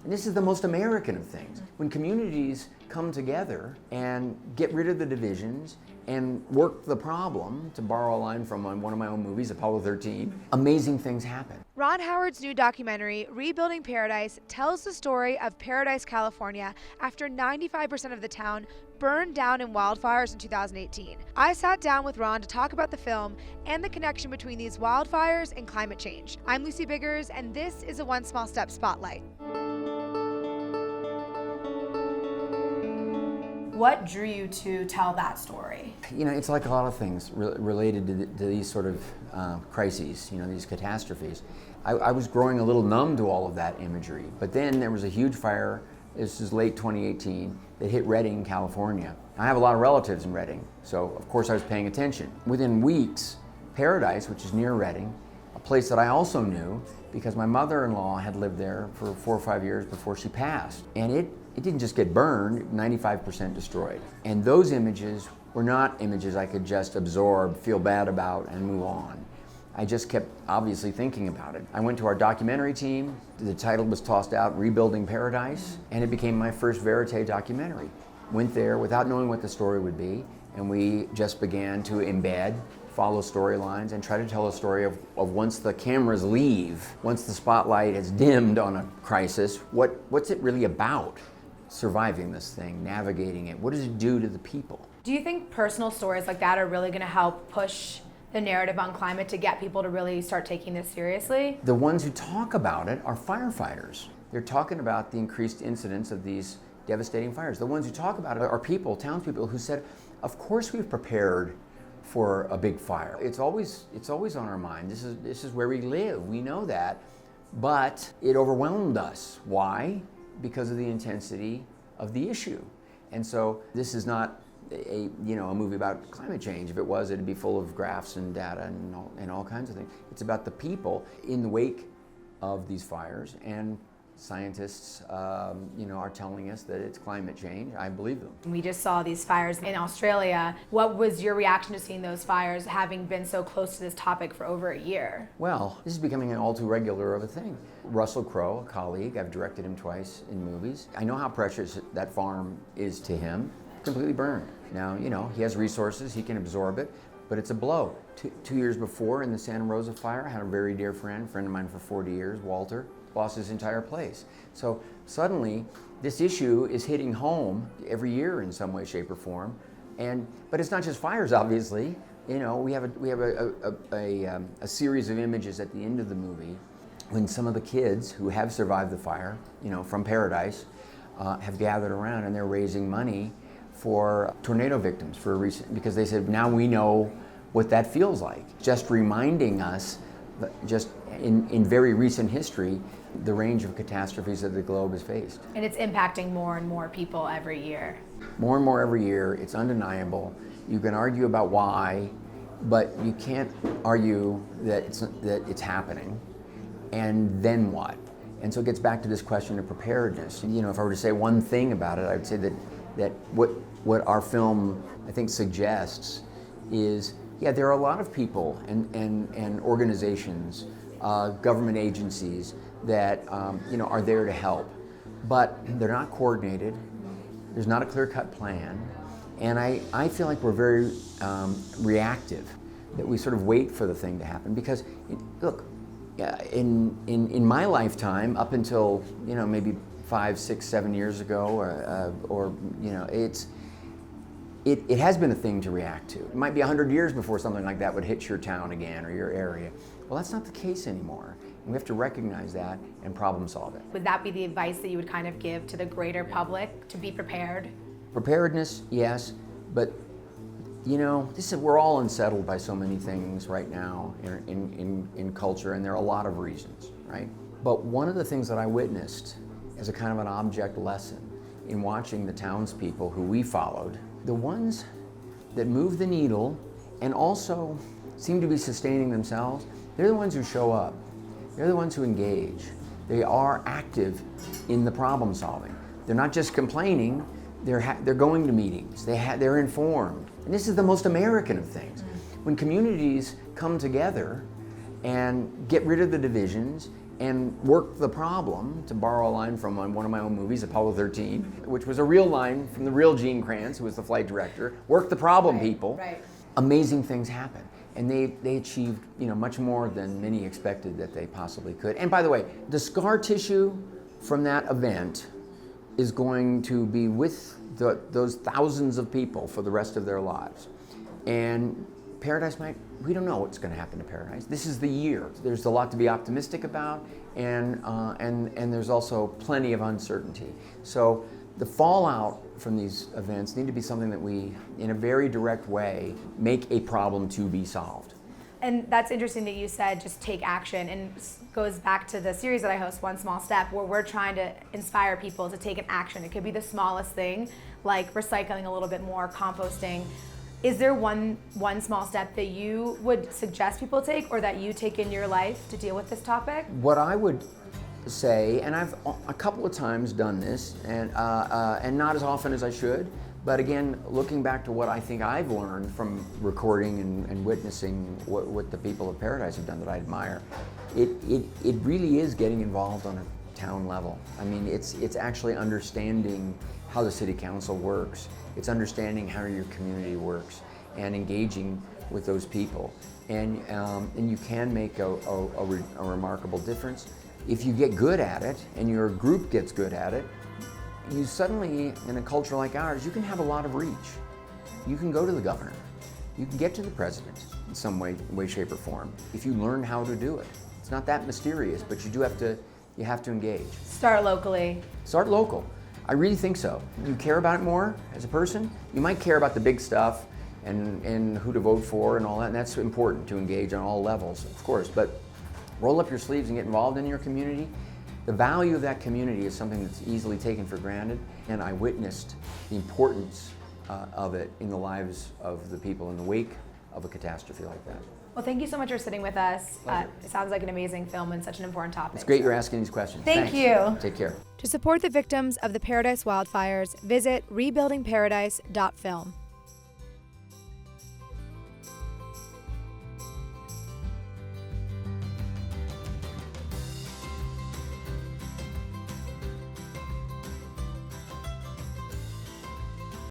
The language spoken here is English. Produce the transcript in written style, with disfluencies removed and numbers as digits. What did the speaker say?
And this is the most American of things. When communities come together and get rid of the divisions and work the problem, to borrow a line from one of my own movies, Apollo 13, amazing things happen. Ron Howard's new documentary, Rebuilding Paradise, tells the story of Paradise, California, after 95% of the town burned down in wildfires in 2018. I sat down with Ron to talk about the film and the connection between these wildfires and climate change. I'm Lucy Biggers, and this is a One Small Step Spotlight. What drew you to tell that story? You know, it's like a lot of things related to these sort of crises, you know, these catastrophes. I was growing a little numb to all of that imagery, but then there was a huge fire, this is late 2018, that hit Redding, California. I have a lot of relatives in Redding, so of course I was paying attention. Within weeks, Paradise, which is near Redding, a place that I also knew because my mother-in-law had lived there for 4 or 5 years before she passed, and it didn't just get burned, 95% destroyed. And those images were not images I could just absorb, feel bad about, and move on. I just kept obviously thinking about it. I went to our documentary team, the title was tossed out, Rebuilding Paradise, and it became my first vérité documentary. Went there without knowing what the story would be, and we just began to embed, follow storylines, and try to tell a story of once the cameras leave, once the spotlight has dimmed on a crisis, what's it really about? Surviving this thing, navigating it, what does it do to the people? Do you think personal stories like that are really going to help push the narrative on climate to get people to really start taking this seriously? The ones who talk about it are firefighters. They're talking about the increased incidence of these devastating fires. The ones who talk about it are people, townspeople, who said, of course we've prepared for a big fire. It's always on our mind. This is where we live. We know that, but it overwhelmed us. Why? Because of the intensity of the issue. And so this is not a movie about climate change. If it was, it'd be full of graphs and data and all kinds of things. It's about the people in the wake of these fires, and scientists are telling us that it's climate change. I believe them. We just saw these fires in Australia. What was your reaction to seeing those fires, having been so close to this topic for over a year? Well, this is becoming an all too regular of a thing. Russell Crowe, a colleague, I've directed him twice in movies. I know how precious that farm is to him. Completely burned. Now, he has resources, he can absorb it, but it's a blow. Two years before, in the Santa Rosa fire, I had a very dear friend of mine for 40 years, Walter, lost his entire place. So suddenly, this issue is hitting home every year in some way, shape, or form. But it's not just fires, obviously. We have a series of images at the end of the movie when some of the kids who have survived the fire, from Paradise, have gathered around and they're raising money for tornado victims because they said, now we know what that feels like. Just reminding us, just in very recent history, the range of catastrophes that the globe has faced. And it's impacting more and more people every year. More and more every year, it's undeniable. You can argue about why, but you can't argue that it's happening. And then what? And so it gets back to this question of preparedness. If I were to say one thing about it, I would say that what our film, I think, suggests is, there are a lot of people and organizations, government agencies that are there to help, but they're not coordinated. There's not a clear-cut plan, and I feel like we're very reactive, that we sort of wait for the thing to happen. Because look, in my lifetime, up until maybe 5, 6, 7 years ago, it has been a thing to react to. It might be 100 years before something like that would hit your town again or your area. Well, that's not the case anymore. And we have to recognize that and problem solve it. Would that be the advice that you would kind of give to the greater public, to be prepared? Preparedness, yes, but we're all unsettled by so many things right now in culture, and there are a lot of reasons, right? But one of the things that I witnessed as a kind of an object lesson in watching the townspeople who we followed, the ones that move the needle and also seem to be sustaining themselves, they're the ones who show up. They're the ones who engage. They are active in the problem solving. They're not just complaining, they're going to meetings, they're informed. And this is the most American of things. When communities come together and get rid of the divisions and work the problem, to borrow a line from one of my own movies, Apollo 13, which was a real line from the real Gene Kranz, who was the flight director. Work the problem, people. Right. Amazing things happen. And they achieved, much more than many expected that they possibly could. And by the way, the scar tissue from that event is going to be with those thousands of people for the rest of their lives. And Paradise we don't know what's going to happen to Paradise. This is the year. There's a lot to be optimistic about, and there's also plenty of uncertainty. So the fallout from these events need to be something that we, in a very direct way, make a problem to be solved. And that's interesting that you said just take action, and goes back to the series that I host, One Small Step, where we're trying to inspire people to take an action. It could be the smallest thing, like recycling a little bit more, composting. Is there one small step that you would suggest people take, or that you take in your life to deal with this topic? What I would say, and I've a couple of times done this, and not as often as I should, but again, looking back to what I think I've learned from recording and witnessing what the people of Paradise have done that I admire, it really is getting involved on a town level. I mean, it's actually understanding how the city council works. It's understanding how your community works and engaging with those people. And you can make a remarkable difference. If you get good at it and your group gets good at it, you suddenly, in a culture like ours, you can have a lot of reach. You can go to the governor. You can get to the president in some way, shape, or form if you learn how to do it. It's not that mysterious, but you have to engage. Start locally. Start local. I really think so. You care about it more as a person. You might care about the big stuff and who to vote for and all that, and that's important to engage on all levels, of course, but roll up your sleeves and get involved in your community. The value of that community is something that's easily taken for granted, and I witnessed the importance of it in the lives of the people in the wake of a catastrophe like that. Well, thank you so much for sitting with us. It sounds like an amazing film and such an important topic. It's great you're asking these questions. Thank Thanks. you. Take care. To support the victims of the Paradise wildfires, visit rebuildingparadise.film.